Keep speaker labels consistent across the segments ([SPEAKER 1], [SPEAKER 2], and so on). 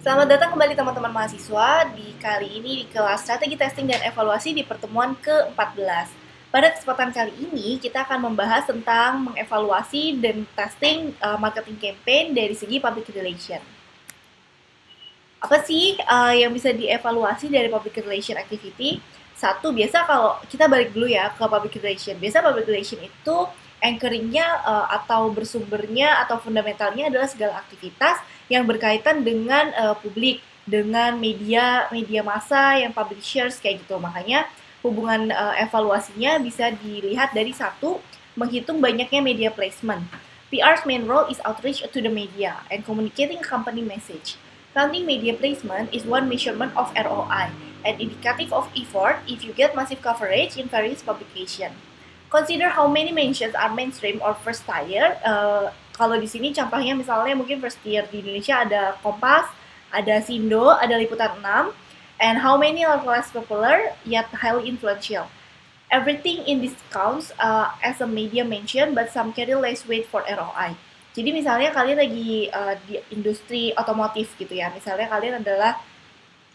[SPEAKER 1] Selamat datang kembali teman-teman mahasiswa di kali ini di kelas strategi testing dan evaluasi di pertemuan ke-14. Pada kesempatan kali ini kita akan membahas tentang mengevaluasi dan testing marketing campaign dari segi public relation. Apa sih yang bisa dievaluasi dari public relation activity? Satu, biasa kalau kita balik dulu ya ke public relation. Biasa public relation itu anchoringnya atau bersumbernya atau fundamentalnya adalah segala aktivitas yang berkaitan dengan publik, dengan media massa yang publishers kayak gitu. Makanya hubungan evaluasinya bisa dilihat dari satu, menghitung banyaknya media placement. PR's main role is outreach to the media and communicating a company message. Counting media placement is one measurement of ROI, an indicative of effort if you get massive coverage in various publications. Consider how many mentions are mainstream or first tier. Kalau di sini contohnya misalnya mungkin first tier di Indonesia ada Kompas, ada Sindo, ada Liputan 6, and how many are less popular yet highly influential. Everything in this counts as a media mention, but some carry less weight for ROI. Jadi misalnya kalian lagi di industri otomotif gitu ya, misalnya kalian adalah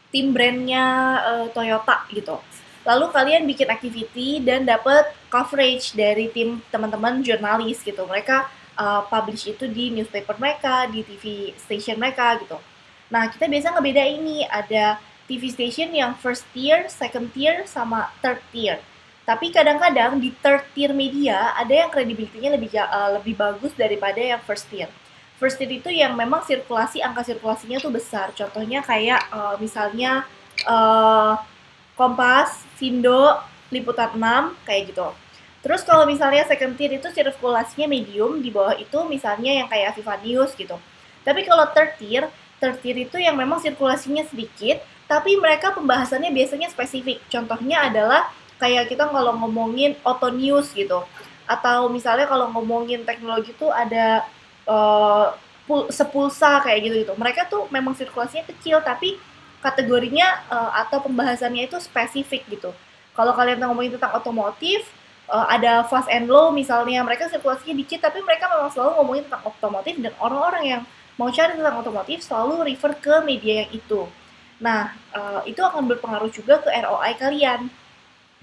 [SPEAKER 1] tim brandnya Toyota gitu. Lalu kalian bikin activity dan dapat coverage dari tim teman-teman jurnalis gitu. Mereka publish itu di newspaper mereka, di TV station mereka gitu. Nah, kita biasa ngebeda ini, ada TV station yang first tier, second tier, sama third tier. Tapi kadang-kadang di third tier media ada yang kredibilitinya lebih bagus daripada yang first tier. First tier itu yang memang angka sirkulasinya tuh besar. Contohnya kayak misalnya uh, Kompas, Sindo, Liputan 6 kayak gitu. Terus kalau misalnya second tier itu sirkulasinya medium, di bawah itu misalnya yang kayak Viva News gitu. Tapi kalau third tier itu yang memang sirkulasinya sedikit, tapi mereka pembahasannya biasanya spesifik. Contohnya adalah kayak kita kalau ngomongin auto news gitu. Atau misalnya kalau ngomongin teknologi tuh ada uh, sepulsa kayak gitu. Mereka tuh memang sirkulasinya kecil, tapi kategorinya atau pembahasannya itu spesifik gitu. Kalau kalian ngomongin tentang otomotif, ada fast and low misalnya, mereka sirkulasinya dikit tapi mereka memang selalu ngomongin tentang otomotif dan orang-orang yang mau cari tentang otomotif selalu refer ke media yang itu. Nah, itu akan berpengaruh juga ke ROI kalian.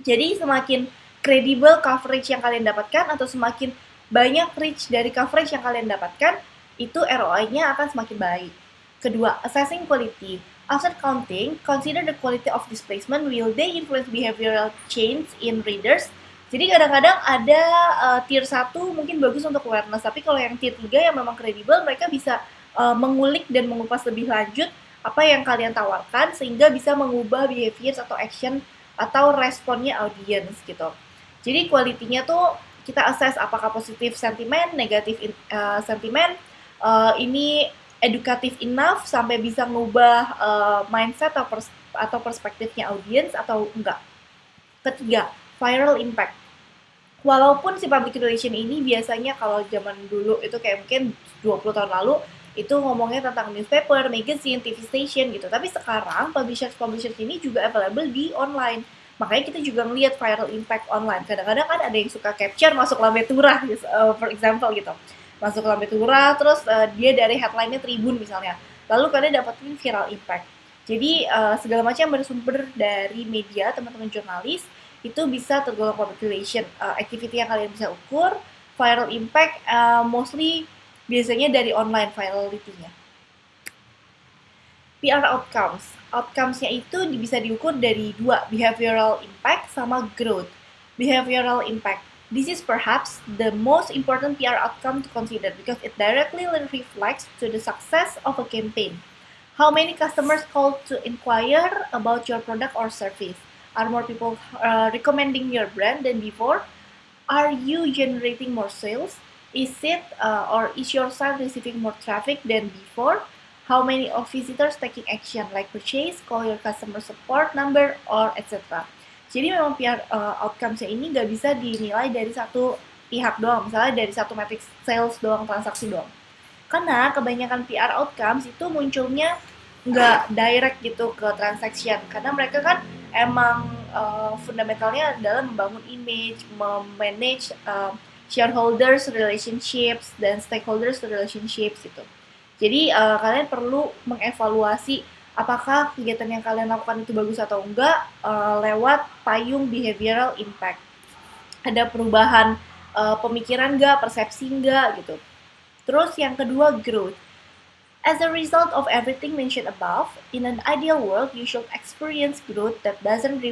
[SPEAKER 1] Jadi semakin kredibel coverage yang kalian dapatkan atau semakin banyak reach dari coverage yang kalian dapatkan, itu ROI-nya akan semakin baik. Kedua, assessing quality. After counting, consider the quality of displacement. Will they influence behavioral change in readers? Jadi kadang-kadang ada tier 1 mungkin bagus untuk awareness, tapi kalau yang tier 3 yang memang kredibel, mereka bisa mengulik dan mengupas lebih lanjut apa yang kalian tawarkan sehingga bisa mengubah behaviors atau action atau responnya audience gitu. Jadi kualitinya tuh kita assess apakah positif sentimen, negatif sentimen, ini edukatif enough sampai bisa ngubah mindset atau perspektifnya audience atau enggak. Ketiga, viral impact. Walaupun si public relation ini biasanya kalau zaman dulu itu kayak mungkin 20 tahun lalu itu ngomongnya tentang newspaper, magazine, TV station gitu. Tapi sekarang publishers ini juga available di online. Makanya kita juga ngelihat viral impact online. Kadang-kadang kan ada yang suka capture masuk Lambe Turah, for example gitu. Masuk Lambe Turah, terus dia dari headline-nya Tribun misalnya. Lalu kalian dapetin viral impact. Jadi segala macam bersumber dari media, teman-teman jurnalis, itu bisa tergolong public relation. Activity yang kalian bisa ukur, viral impact, mostly biasanya dari online virality-nya. PR outcomes. Outcomes-nya itu bisa diukur dari dua, behavioral impact sama growth. Behavioral impact. This is perhaps the most important PR outcome to consider because it directly reflects to the success of a campaign. How many customers call to inquire about your product or service? Are more people recommending your brand than before? Are you generating more sales? Is your site receiving more traffic than before? How many of visitors taking action like purchase, call your customer support number, or etc. Jadi memang PR outcomes-nya ini nggak bisa dinilai dari satu pihak doang, misalnya dari satu matrix sales doang, transaksi doang. Karena kebanyakan PR outcomes itu munculnya nggak direct gitu ke transaction, karena mereka kan emang fundamentalnya adalah membangun image, memanage shareholders relationships dan stakeholders relationships gitu. Jadi kalian perlu mengevaluasi apakah kegiatan yang kalian lakukan itu bagus atau enggak lewat payung behavioral impact. Ada perubahan pemikiran enggak, persepsi enggak gitu. Terus yang kedua, growth. As a result of everything mentioned above, in an ideal world, you should experience growth that doesn't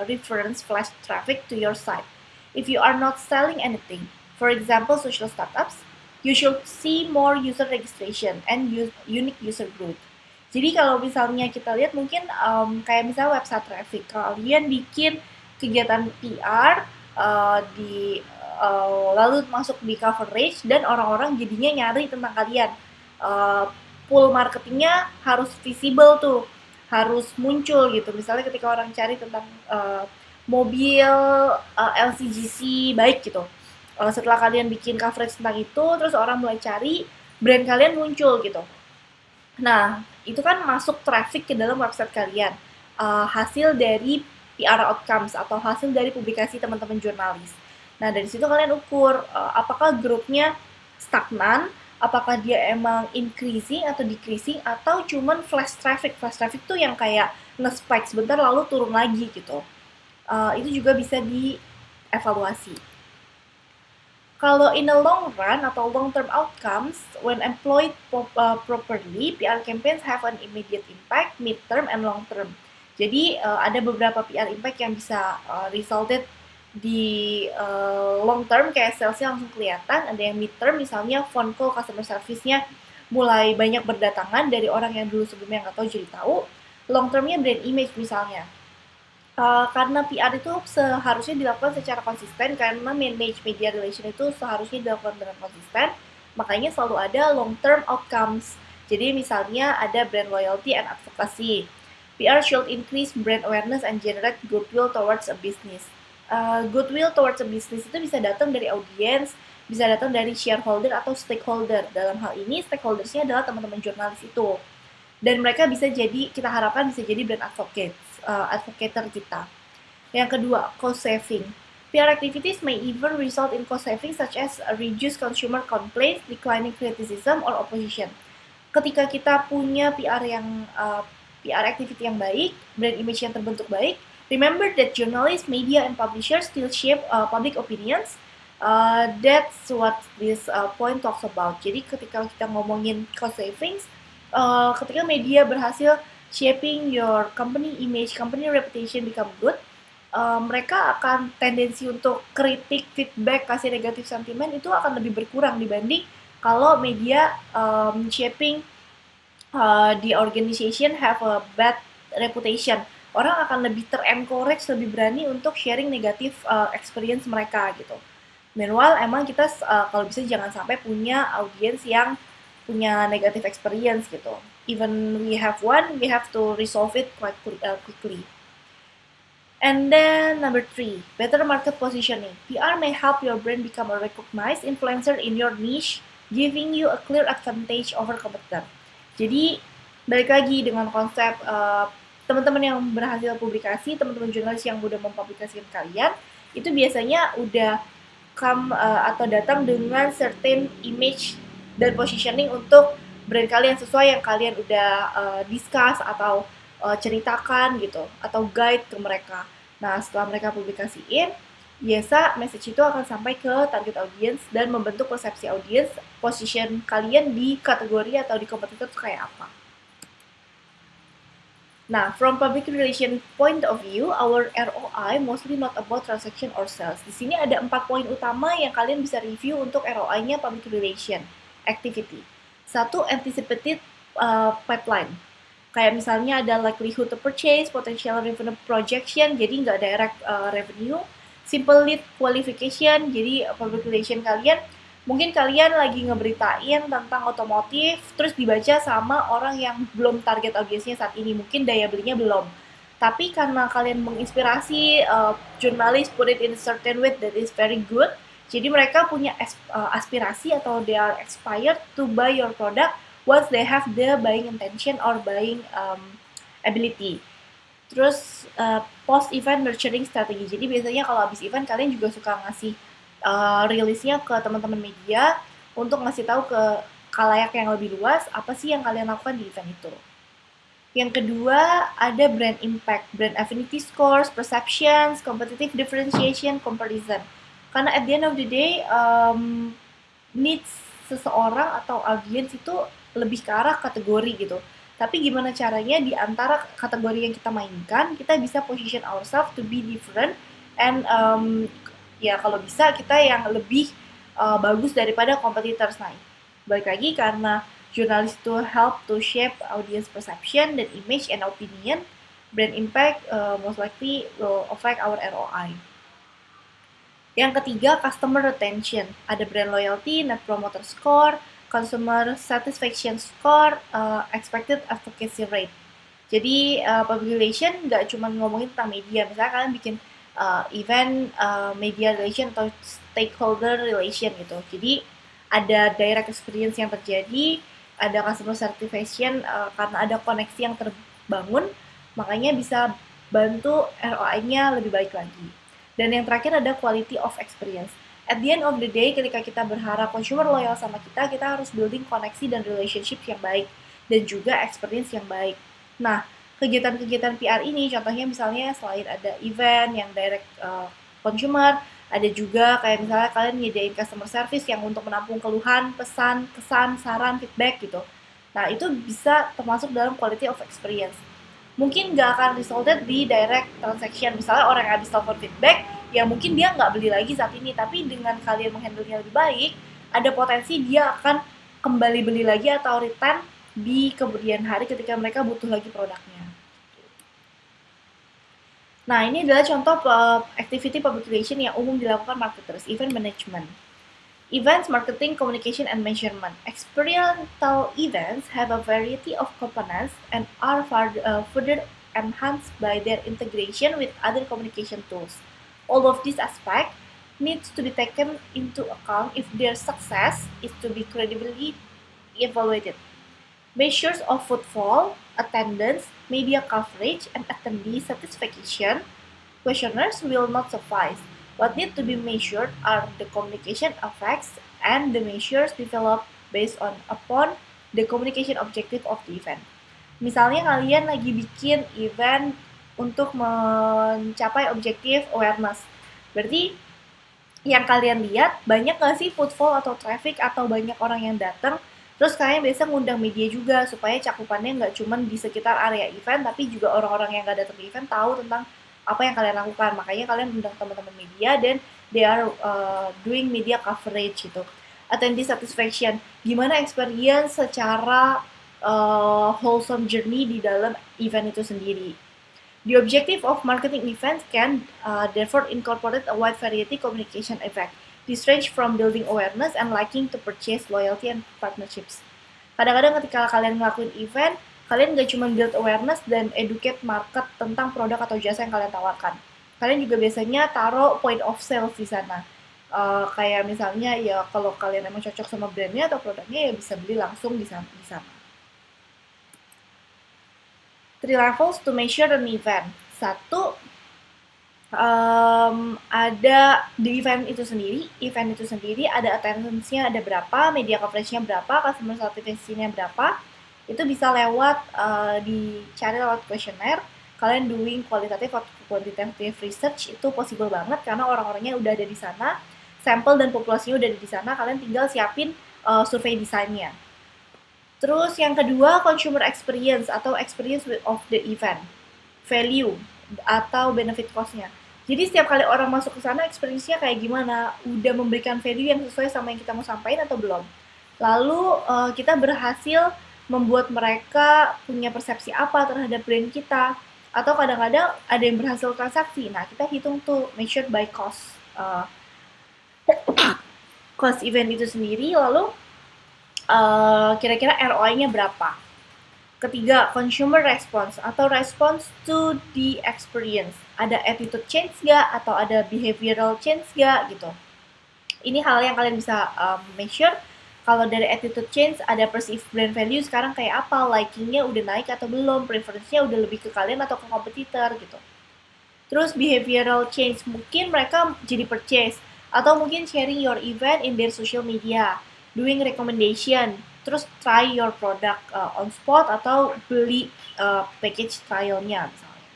[SPEAKER 1] reference flash traffic to your site. If you are not selling anything, for example, social startups, you should see more user registration and unique user growth. Jadi kalau misalnya kita lihat mungkin kayak misalnya website traffic, kalian bikin kegiatan PR lalu masuk di coverage dan orang-orang jadinya nyari tentang kalian. Pool marketingnya harus visible tuh, harus muncul gitu. Misalnya ketika orang cari tentang mobil LCGC baik gitu, setelah kalian bikin coverage tentang itu, terus orang mulai cari, brand kalian muncul gitu. Nah, itu kan masuk traffic ke dalam website kalian, hasil dari PR outcomes atau hasil dari publikasi teman-teman jurnalis. Nah, dari situ kalian ukur apakah grupnya stagnan, apakah dia emang increasing atau decreasing, atau cuman flash traffic. Flash traffic tuh yang kayak nge-spike sebentar lalu turun lagi gitu. Itu juga bisa dievaluasi. Kalau in the long run atau long-term outcomes, when employed properly, PR campaigns have an immediate impact, mid-term, and long-term. Jadi ada beberapa PR impact yang bisa resulted di long term kayak salesnya langsung kelihatan, ada yang mid term misalnya phone call customer service-nya mulai banyak berdatangan dari orang yang dulu sebelumnya nggak tahu jadi tahu. Long termnya brand image misalnya. Karena PR itu seharusnya dilakukan secara konsisten karena manage media relation itu seharusnya dilakukan dengan konsisten, makanya selalu ada long term outcomes. Jadi misalnya ada brand loyalty and advocacy. PR should increase brand awareness and generate goodwill towards a business. Goodwill towards a business itu bisa datang dari audiens, bisa datang dari shareholder atau stakeholder. Dalam hal ini stakeholdersnya adalah teman-teman jurnalis itu. Dan mereka bisa jadi, kita harapkan bisa jadi brand advocator kita. Yang kedua, cost saving. PR activities may even result in cost saving such as reduced consumer complaints, declining criticism, or opposition. Ketika kita punya PR activity yang baik, brand image yang terbentuk baik, remember that journalists, media, and publishers still shape public opinions. That's what this point talks about. Jadi ketika kita ngomongin cost savings, ketika media berhasil shaping your company image, company reputation become good, mereka akan tendensi untuk kritik, feedback, kasih negatif sentimen itu akan lebih berkurang dibanding kalau media shaping the organization have a bad reputation. Orang akan lebih ter-encourage, lebih berani untuk sharing negatif experience mereka gitu. Meanwhile, emang kita kalau bisa jangan sampai punya audience yang punya negative experience gitu. Even we have one, we have to resolve it quite quickly. And then number 3, better market positioning. PR may help your brand become a recognized influencer in your niche, giving you a clear advantage over competitor. Jadi balik lagi dengan konsep teman-teman yang berhasil publikasi, teman-teman jurnalis yang udah mempublikasikan kalian, itu biasanya udah atau datang dengan certain image dan positioning untuk brand kalian sesuai yang kalian udah discuss atau ceritakan gitu, atau guide ke mereka. Nah, setelah mereka publikasiin, biasa message itu akan sampai ke target audience dan membentuk persepsi audience, position kalian di kategori atau di kompetitor itu kayak apa. Nah, from public relation point of view, our ROI mostly not about transaction or sales. Di sini ada 4 poin utama yang kalian bisa review untuk ROI-nya public relation activity. 1, anticipated pipeline. Kayak misalnya ada likelihood to purchase, potential revenue projection, jadi nggak direct revenue. Simple lead qualification, jadi public relation kalian mungkin kalian lagi ngeberitain tentang otomotif, terus dibaca sama orang yang belum target audiensnya saat ini, mungkin daya belinya belum. Tapi karena kalian menginspirasi jurnalis, put it in a certain way that is very good, jadi mereka punya aspirasi atau they are inspired to buy your product once they have the buying intention or buying ability. Terus post event nurturing strategy. Jadi biasanya kalau habis event kalian juga suka ngasih rilisnya ke teman-teman media untuk ngasih tahu ke khalayak yang lebih luas, apa sih yang kalian lakukan di event itu. Yang kedua, ada brand impact, brand affinity scores, perceptions, competitive differentiation, comparison. Karena at the end of the day, needs seseorang atau audiens itu lebih ke arah kategori gitu. Tapi gimana caranya di antara kategori yang kita mainkan, kita bisa position ourselves to be different and ya kalau bisa kita yang lebih bagus daripada competitors. Nah, balik lagi karena jurnalis itu help to shape audience perception dan image and opinion, brand impact most likely will affect our ROI. Yang ketiga, customer retention. Ada brand loyalty, net promoter score, consumer satisfaction score, expected advocacy rate. Jadi public relation nggak cuma ngomongin tentang media. Misalnya kalian bikin event media relation atau stakeholder relation gitu. Jadi ada direct experience yang terjadi, ada customer satisfaction karena ada koneksi yang terbangun, makanya bisa bantu ROI-nya lebih baik lagi. Dan yang terakhir ada quality of experience. At the end of the day, ketika kita berharap consumer loyal sama kita harus building koneksi dan relationship yang baik, dan juga experience yang baik. Nah, kegiatan-kegiatan PR ini, contohnya misalnya selain ada event yang direct consumer, ada juga kayak misalnya kalian nyediain customer service yang untuk menampung keluhan, pesan, kesan, saran, feedback gitu. Nah, itu bisa termasuk dalam quality of experience. Mungkin nggak akan resulted di direct transaction. Misalnya orang yang habis telepon feedback, ya mungkin dia nggak beli lagi saat ini, tapi dengan kalian menghandle-nya lebih baik, ada potensi dia akan kembali beli lagi atau return di kemudian hari ketika mereka butuh lagi produknya. Nah, ini adalah contoh activity public relation yang umum dilakukan marketers, event management. Events, marketing, communication, and measurement. Experiential events have a variety of components and are further enhanced by their integration with other communication tools. All of these aspects needs to be taken into account if their success is to be credibly evaluated. Measures of footfall, attendance, media coverage, and attendee satisfaction questionnaires will not suffice. What need to be measured are the communication effects and the measures developed based upon the communication objective of the event. Misalnya kalian lagi bikin event untuk mencapai objektif awareness. Berarti yang kalian lihat banyak nggak sih footfall atau traffic atau banyak orang yang datang. Terus kalian biasa ngundang media juga supaya cakupannya nggak cuma di sekitar area event, tapi juga orang-orang yang nggak datang ke event tahu tentang apa yang kalian lakukan. Makanya kalian undang teman-teman media dan they are doing media coverage gitu. Attendee satisfaction, gimana experience secara wholesome journey di dalam event itu sendiri. The objective of marketing events can therefore incorporate a wide variety communication effect. This range from building awareness and liking to purchase, loyalty, and partnerships. Kadang-kadang ketika kalian ngelakuin event, kalian gak cuma build awareness dan educate market tentang produk atau jasa yang kalian tawarkan. Kalian juga biasanya taruh point of sales di sana. Kayak misalnya ya kalau kalian emang cocok sama brandnya atau produknya ya bisa beli langsung di sana. 3 levels to measure an event. 1, ada di event itu sendiri ada attendance-nya ada berapa, media coverage-nya berapa, customer satisfaction-nya berapa. Itu bisa lewat dicari lewat questionnaire. Kalian doing qualitative atau quantitative research itu possible banget karena orang-orangnya udah ada di sana, sampel dan populasinya udah ada di sana, kalian tinggal siapin survei desainnya. Terus yang kedua, consumer experience atau experience of the event, value atau benefit cost-nya. Jadi setiap kali orang masuk ke sana experience-nya kayak gimana? Udah memberikan value yang sesuai sama yang kita mau sampaikan atau belum? Lalu kita berhasil membuat mereka punya persepsi apa terhadap brand kita? Atau kadang-kadang ada yang berhasil transaksi. Nah, kita hitung tuh measured by cost. Cost event itu sendiri, lalu kira-kira ROI-nya berapa? Ketiga, consumer response atau response to the experience. Ada attitude change nggak? Atau ada behavioral change nggak? Gitu. Ini hal yang kalian bisa measure. Kalau dari attitude change, ada perceived brand value sekarang kayak apa? Liking-nya udah naik atau belum? Preference-nya udah lebih ke kalian atau ke kompetitor gitu. Terus behavioral change, mungkin mereka jadi purchase. Atau mungkin sharing your event in their social media. Doing recommendation. terus try your product on spot atau beli package trialnya misalnya.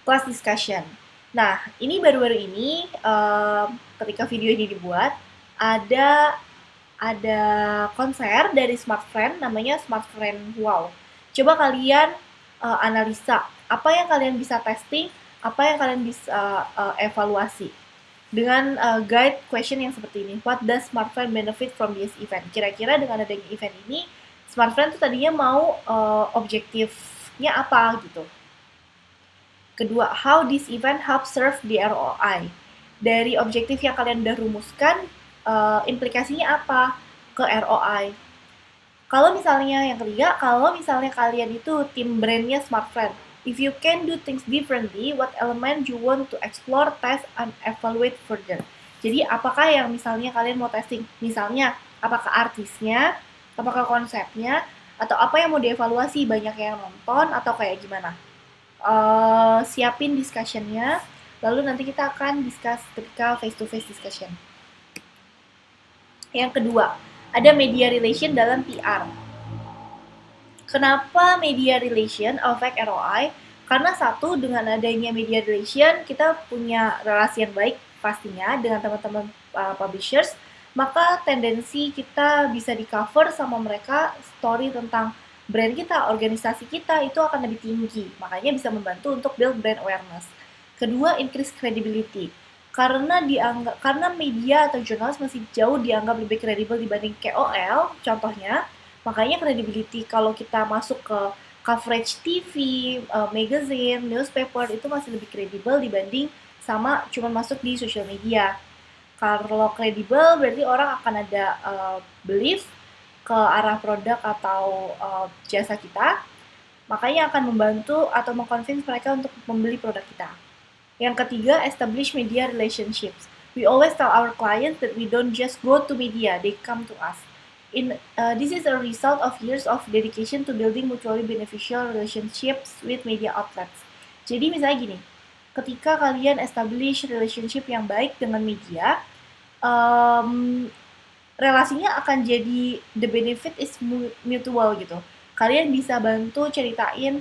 [SPEAKER 1] Class discussion. Nah, ini baru-baru ini ketika video ini dibuat ada konser dari Smart Friend namanya Smart Friend Wow. Coba kalian analisa apa yang kalian bisa testing, apa yang kalian bisa evaluasi dengan guide question yang seperti ini. What does Smart Friend benefit from this event? Kira-kira dengan adanya event ini, Smart Friend tuh tadinya mau objektifnya apa gitu. Kedua, how this event help serve the ROI. Dari objektif yang kalian udah rumuskan, implikasinya apa ke ROI. Kalau misalnya yang ketiga, kalau misalnya kalian itu tim brandnya Smart Friend, if you can do things differently, what element you want to explore, test, and evaluate further. Jadi apakah yang misalnya kalian mau testing, misalnya apakah artisnya, apakah konsepnya, atau apa yang mau dievaluasi, banyak yang nonton atau kayak gimana. Siapin discussion-nya, lalu nanti kita akan discuss ketika face-to-face discussion. Yang kedua, ada media relation dalam PR. Kenapa media relation affect ROI? Karena satu, dengan adanya media relation, kita punya relasi yang baik pastinya dengan teman-teman publishers, maka tendensi kita bisa di-cover sama mereka story tentang brand kita, organisasi kita itu akan lebih tinggi. Makanya bisa membantu untuk build brand awareness. Kedua, increase credibility. Karena media atau jurnalis masih jauh dianggap lebih kredibel dibanding KOL, contohnya, makanya credibility kalau kita masuk ke coverage TV, magazine, newspaper itu masih lebih kredibel dibanding sama cuma masuk di social media. Kalau kredibel berarti orang akan ada belief ke arah produk atau jasa kita, makanya akan membantu atau mengconvince mereka untuk membeli produk kita. Yang ketiga, establish media relationships. We always tell our clients that we don't just go to media, they come to us. This is a result of years of dedication to building mutually beneficial relationships with media outlets. Jadi misalnya gini, ketika kalian establish relationship yang baik dengan media, relasinya akan jadi the benefit is mutual gitu. Kalian bisa bantu ceritain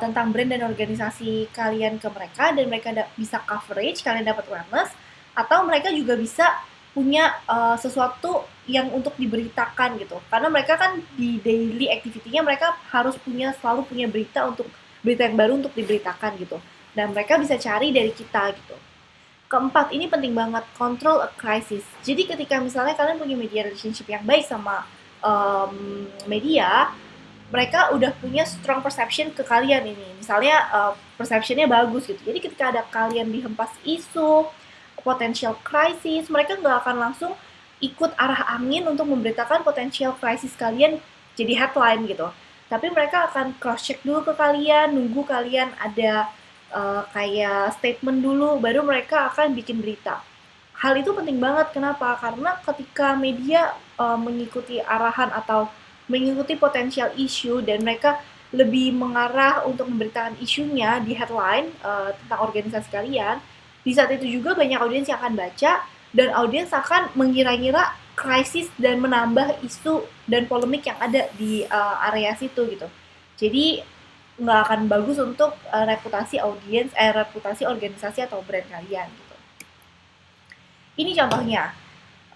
[SPEAKER 1] tentang brand dan organisasi kalian ke mereka dan mereka bisa coverage, kalian dapat awareness, atau mereka juga bisa punya sesuatu yang untuk diberitakan gitu. Karena mereka kan di daily activity-nya mereka harus selalu punya berita yang baru untuk diberitakan gitu. Dan mereka bisa cari dari kita gitu. Keempat, ini penting banget, control a crisis. Jadi ketika misalnya kalian punya media relationship yang baik sama media, mereka udah punya strong perception ke kalian ini. Misalnya perceptionnya bagus gitu. Jadi ketika ada kalian dihempas isu, potential crisis, mereka nggak akan langsung ikut arah angin untuk memberitakan potential crisis kalian jadi headline gitu. Tapi mereka akan cross check dulu ke kalian, nunggu kalian ada kayak statement dulu, baru mereka akan bikin berita. Hal itu penting banget, kenapa? Karena ketika media mengikuti arahan atau mengikuti potensial isu dan mereka lebih mengarah untuk memberitakan isunya di headline tentang organisasi kalian, di saat itu juga banyak audiens yang akan baca dan audiens akan mengira-ngira krisis dan menambah isu dan polemik yang ada di area situ gitu. Jadi nggak akan bagus untuk reputasi organisasi atau brand kalian gitu. Ini contohnya.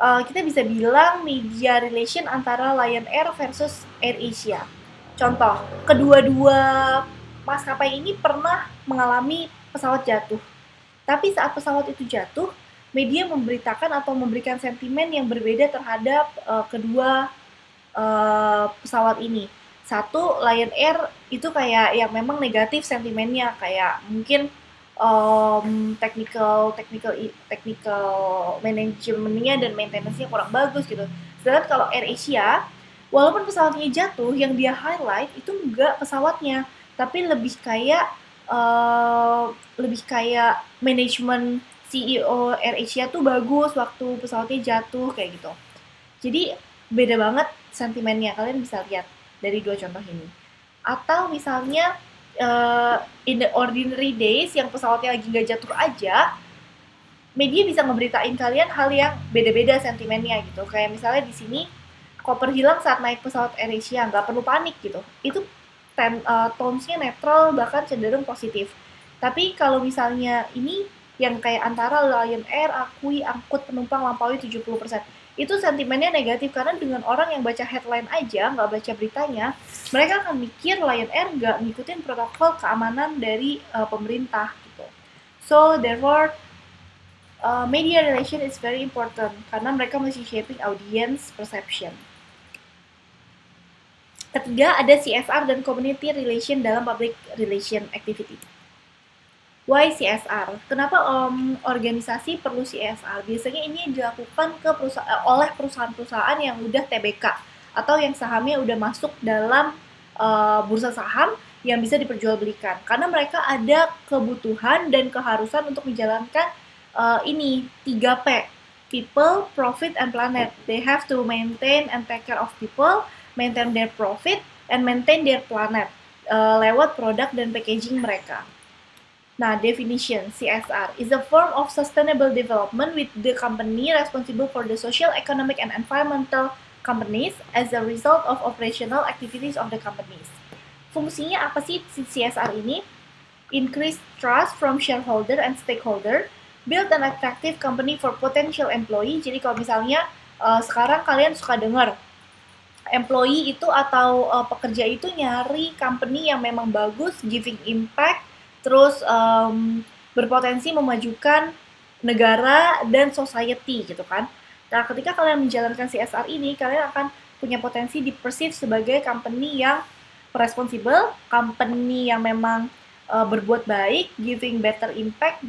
[SPEAKER 1] Kita bisa bilang media relation antara Lion Air versus AirAsia. Contoh, kedua-dua maskapai ini pernah mengalami pesawat jatuh. Tapi saat pesawat itu jatuh, media memberitakan atau memberikan sentimen yang berbeda terhadap kedua pesawat ini. Satu, Lion Air itu kayak yang memang negatif sentimennya, kayak mungkin technical manajemennya dan maintenance-nya kurang bagus gitu. Sedangkan kalau AirAsia, walaupun pesawatnya jatuh, yang dia highlight itu enggak pesawatnya, tapi lebih kayak manajemen CEO AirAsia tuh bagus waktu pesawatnya jatuh kayak gitu. Jadi beda banget sentimennya, kalian bisa lihat dari dua contoh ini. Atau misalnya in the ordinary days yang pesawatnya lagi nggak jatuh aja, media bisa ngeberitain kalian hal yang beda-beda sentimennya gitu. Kayak misalnya di sini koper hilang saat naik pesawat AirAsia, nggak perlu panik gitu. Itu tones-nya netral bahkan cenderung positif. Tapi kalau misalnya ini yang kayak antara Lion Air akui angkut penumpang lampaui 70%, itu sentimennya negatif karena dengan orang yang baca headline aja, nggak baca beritanya, mereka akan mikir Lion Air nggak ngikutin protokol keamanan dari pemerintah gitu. So therefore media relation is very important karena mereka masih shaping audience perception. Ketiga, ada CSR dan community relation dalam public relation activity. Why CSR? Kenapa organisasi perlu CSR? Biasanya ini dilakukan oleh perusahaan-perusahaan yang udah TBK atau yang sahamnya udah masuk dalam bursa saham yang bisa diperjualbelikan. Karena mereka ada kebutuhan dan keharusan untuk menjalankan ini 3P. People, profit, and planet. They have to maintain and take care of people, maintain their profit, and maintain their planet lewat produk dan packaging mereka. Nah, definition CSR is a form of sustainable development with the company responsible for the social, economic, and environmental companies as a result of operational activities of the companies. Fungsinya apa sih CSR ini? Increase trust from shareholder and stakeholder, build an attractive company for potential employee. Jadi kalau misalnya sekarang kalian suka dengar employee itu atau pekerja itu nyari company yang memang bagus, giving impact, terus berpotensi memajukan negara dan society gitu kan. Nah, ketika kalian menjalankan CSR ini, kalian akan punya potensi di-perceive sebagai company yang responsible, company yang memang berbuat baik, giving better impact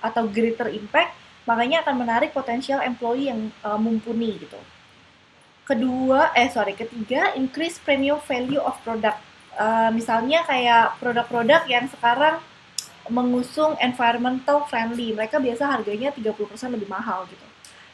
[SPEAKER 1] atau greater impact, makanya akan menarik potensial employee yang mumpuni gitu. Ketiga, increase premium value of product. Misalnya kayak produk-produk yang sekarang mengusung environmental friendly, mereka biasa harganya 30% lebih mahal gitu.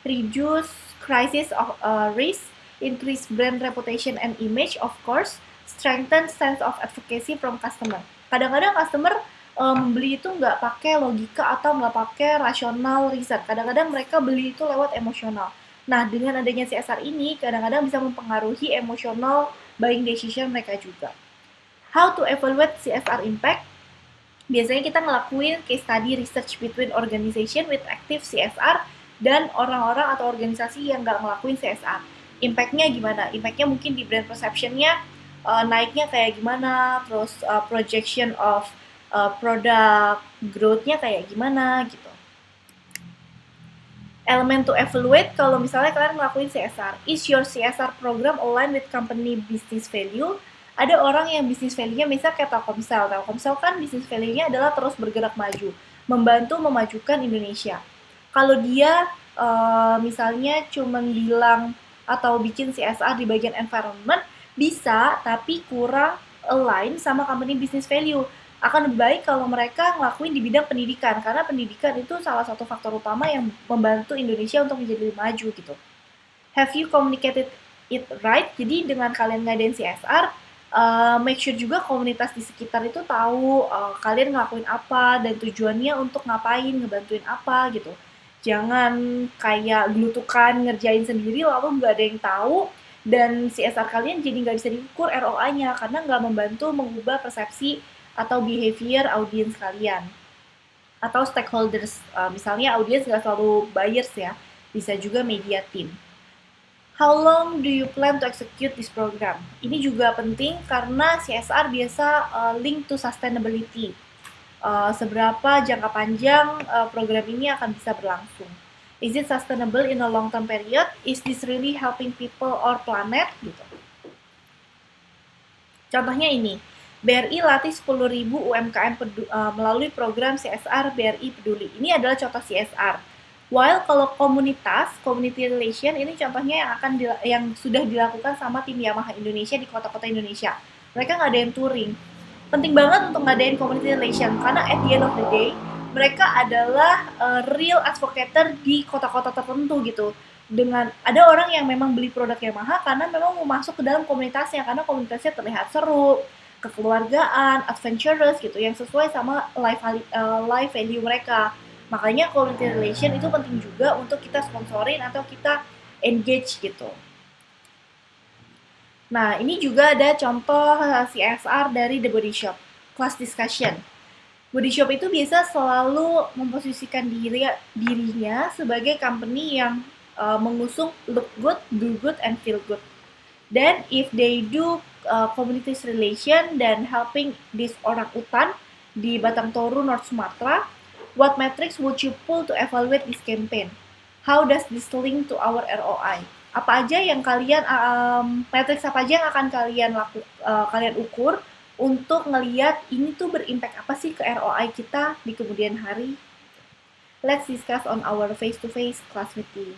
[SPEAKER 1] Reduce crisis of risk, increase brand reputation and image, of course, strengthen sense of advocacy from customer. Kadang-kadang customer membeli itu nggak pakai logika atau nggak pakai rasional reason. Kadang-kadang mereka beli itu lewat emosional. Nah, dengan adanya CSR ini, kadang-kadang bisa mempengaruhi emosional buying decision mereka juga. How to evaluate CSR impact? Biasanya kita ngelakuin case study research between organization with active CSR dan orang-orang atau organisasi yang nggak ngelakuin CSR. Impact-nya gimana? Impact-nya mungkin di brand perception-nya naiknya kayak gimana, terus projection of product growth-nya kayak gimana gitu. Elemen to evaluate, kalau misalnya kalian ngelakuin CSR, is your CSR program aligned with company business value? Ada orang yang business value-nya misalnya kayak Telkomsel. Telkomsel kan business value-nya adalah terus bergerak maju, membantu memajukan Indonesia. Kalau dia misalnya cuma bilang atau bikin CSR di bagian environment, bisa, tapi kurang align sama company business value. Akan lebih baik kalau mereka ngelakuin di bidang pendidikan, karena pendidikan itu salah satu faktor utama yang membantu Indonesia untuk menjadi lebih maju gitu. Have you communicated it right? Jadi dengan kalian ngadain CSR, make sure juga komunitas di sekitar itu tahu kalian ngelakuin apa dan tujuannya untuk ngapain, ngebantuin apa gitu. Jangan kayak gelutukan ngerjain sendiri lalu nggak ada yang tahu dan CSR kalian jadi nggak bisa diukur ROI-nya karena nggak membantu mengubah persepsi atau behavior audiens kalian atau stakeholders. Misalnya audiens nggak selalu buyers ya, bisa juga media team. How long do you plan to execute this program? Ini juga penting karena CSR biasa link to sustainability. Seberapa jangka panjang program ini akan bisa berlangsung. Is it sustainable in a long term period? Is this really helping people or planet? Gitu. Contohnya ini, BRI latih 10.000 UMKM melalui program CSR BRI Peduli. Ini adalah contoh CSR. While kalau community relation ini contohnya yang sudah dilakukan sama tim Yamaha Indonesia di kota-kota Indonesia. Mereka ngadain touring. Penting banget untuk ngadain community relation karena at the end of the day mereka adalah real advocator di kota-kota tertentu gitu. Dengan ada orang yang memang beli produk Yamaha karena memang mau masuk ke dalam komunitasnya karena komunitasnya terlihat seru, kekeluargaan, adventurous gitu yang sesuai sama life value mereka. Makanya community relation itu penting juga untuk kita sponsorin atau kita engage gitu. Nah, ini juga ada contoh CSR dari The Body Shop, class discussion. Body Shop itu biasa selalu memposisikan dirinya sebagai company yang mengusung look good, do good, and feel good. Then if they do community relation dan helping this orang utan di Batang Toru, North Sumatra, what metrics would you pull to evaluate this campaign? How does this link to our ROI? Apa aja yang kalian matrix apa aja yang akan kalian ukur untuk ngeliat ini tuh berimpact apa sih ke ROI kita di kemudian hari? Let's discuss on our face-to-face class meeting.